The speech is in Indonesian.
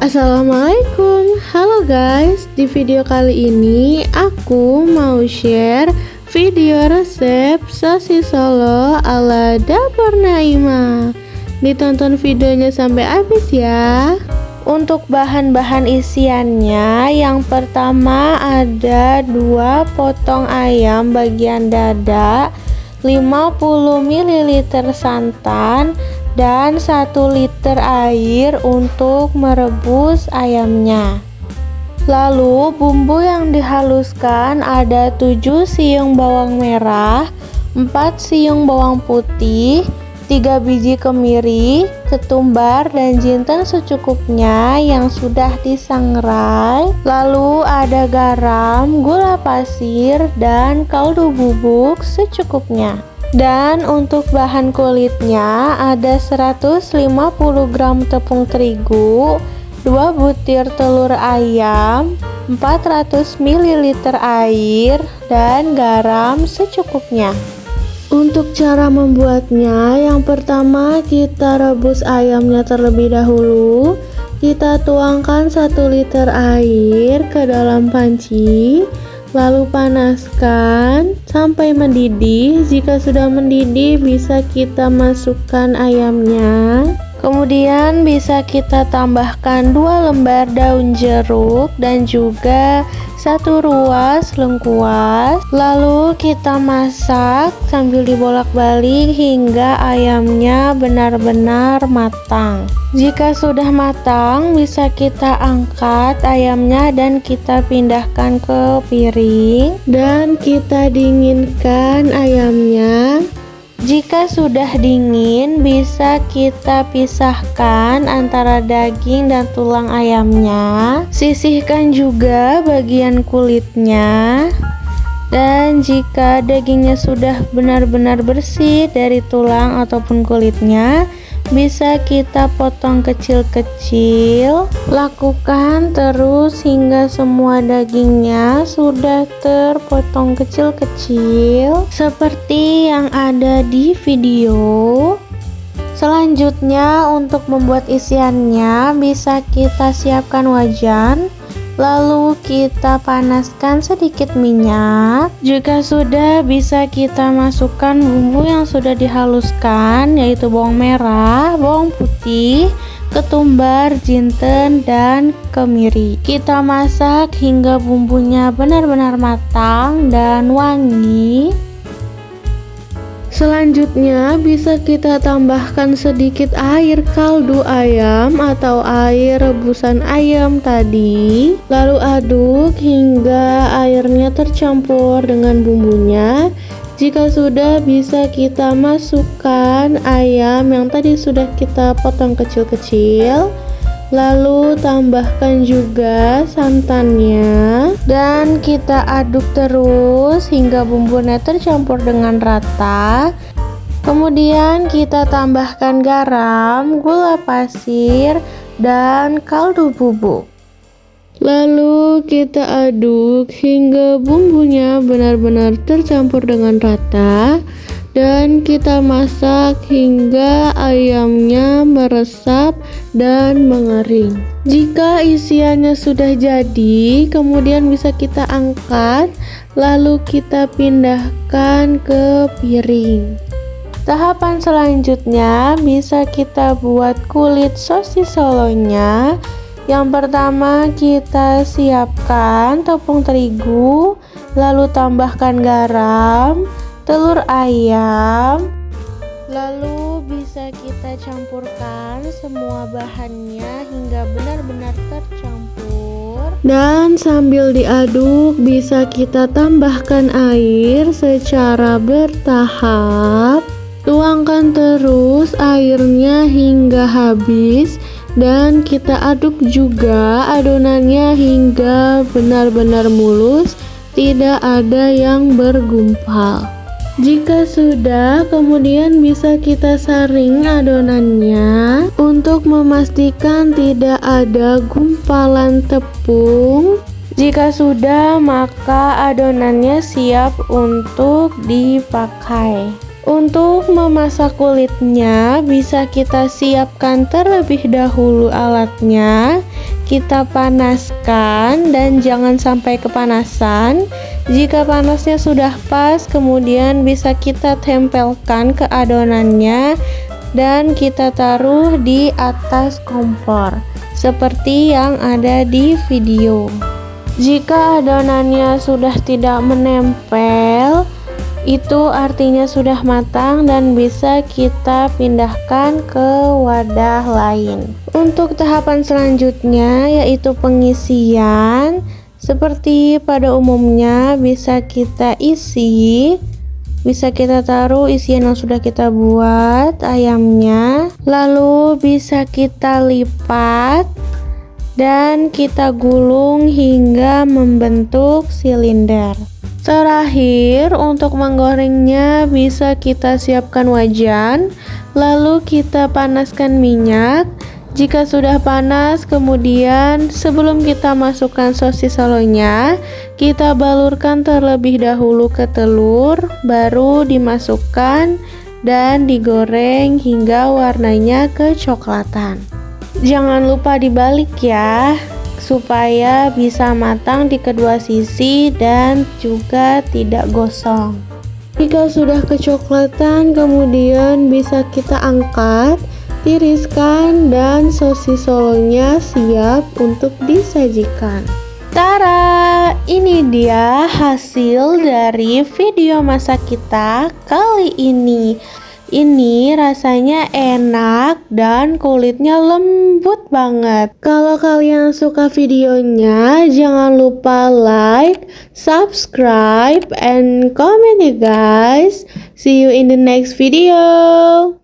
Assalamualaikum, halo guys. Di video kali ini aku mau share video resep sosis Solo ala Dapur Naimah. Ditonton videonya sampai habis ya. Untuk bahan-bahan isiannya, yang pertama ada 2 potong ayam bagian dada, 50 ml santan, dan 1 liter air untuk merebus ayamnya. Lalu bumbu yang dihaluskan ada 7 siung bawang merah, 4 siung bawang putih, 3 biji kemiri, ketumbar dan jinten secukupnya yang sudah disangrai. Lalu ada garam, gula pasir, dan kaldu bubuk secukupnya. Dan untuk bahan kulitnya ada 150 gram tepung terigu, 2 butir telur ayam, 400 ml air, dan garam secukupnya. Untuk cara membuatnya, yang pertama kita rebus ayamnya terlebih dahulu. Kita tuangkan 1 liter air ke dalam panci, lalu panaskan sampai mendidih. Jika sudah mendidih, bisa kita masukkan ayamnya. Kemudian bisa kita tambahkan 2 lembar daun jeruk dan juga 1 ruas lengkuas. Lalu kita masak sambil dibolak-balik hingga ayamnya benar-benar matang. Jika sudah matang, bisa kita angkat ayamnya dan kita pindahkan ke piring dan kita dinginkan ayamnya. Jika sudah dingin, bisa kita pisahkan antara daging dan tulang ayamnya. Sisihkan juga bagian kulitnya. Dan jika dagingnya sudah benar-benar bersih dari tulang ataupun kulitnya, bisa kita potong kecil-kecil. Lakukan terus hingga semua dagingnya sudah terpotong kecil-kecil seperti yang ada di video. Selanjutnya, untuk membuat isiannya, bisa kita siapkan wajan. Lalu kita panaskan sedikit minyak. Jika sudah, bisa kita masukkan bumbu yang sudah dihaluskan, yaitu bawang merah, bawang putih, ketumbar, jinten, dan kemiri. Kita masak hingga bumbunya benar-benar matang dan wangi. Selanjutnya bisa kita tambahkan sedikit air kaldu ayam atau air rebusan ayam tadi. Lalu aduk hingga airnya tercampur dengan bumbunya. Jika sudah, bisa kita masukkan ayam yang tadi sudah kita potong kecil-kecil. Lalu tambahkan juga santannya dan kita aduk terus hingga bumbunya tercampur dengan rata. Kemudian kita tambahkan garam, gula pasir, dan kaldu bubuk. Lalu kita aduk hingga bumbunya benar-benar tercampur dengan rata. Dan kita masak hingga ayamnya meresap dan mengering. Jika isiannya sudah jadi, kemudian bisa kita angkat, lalu kita pindahkan ke piring. Tahapan selanjutnya bisa kita buat kulit sosis solonya. Yang pertama, kita siapkan tepung terigu, lalu tambahkan garam, telur ayam, lalu bisa kita campurkan semua bahannya hingga benar-benar tercampur. Dan sambil diaduk, bisa kita tambahkan air secara bertahap. Tuangkan terus airnya hingga habis dan kita aduk juga adonannya hingga benar-benar mulus, tidak ada yang bergumpal. Jika sudah, kemudian bisa kita saring adonannya untuk memastikan tidak ada gumpalan tepung. Jika sudah, maka adonannya siap untuk dipakai. Untuk memasak kulitnya, bisa kita siapkan terlebih dahulu alatnya, kita panaskan dan jangan sampai kepanasan. Jika panasnya sudah pas, kemudian bisa kita tempelkan ke adonannya dan kita taruh di atas kompor seperti yang ada di video. Jika adonannya sudah tidak menempel, itu artinya sudah matang dan bisa kita pindahkan ke wadah lain. Untuk tahapan selanjutnya yaitu pengisian. Seperti pada umumnya bisa kita isi, bisa kita taruh isian yang sudah kita buat ayamnya, lalu bisa kita lipat dan kita gulung hingga membentuk silinder. Terakhir, untuk menggorengnya bisa kita siapkan wajan, lalu kita panaskan minyak. Jika sudah panas, kemudian sebelum kita masukkan sosis solonya, kita balurkan terlebih dahulu ke telur, baru dimasukkan dan digoreng hingga warnanya kecoklatan. Jangan lupa dibalik ya, supaya bisa matang di kedua sisi dan juga tidak gosong. Jika sudah kecoklatan, kemudian bisa kita angkat, tiriskan, dan sosis solonya siap untuk disajikan. Tara, ini dia hasil dari video masak kita kali ini. Ini rasanya enak dan kulitnya lembut banget. Kalau kalian suka videonya, jangan lupa like, subscribe, and comment ya guys. See you in the next video.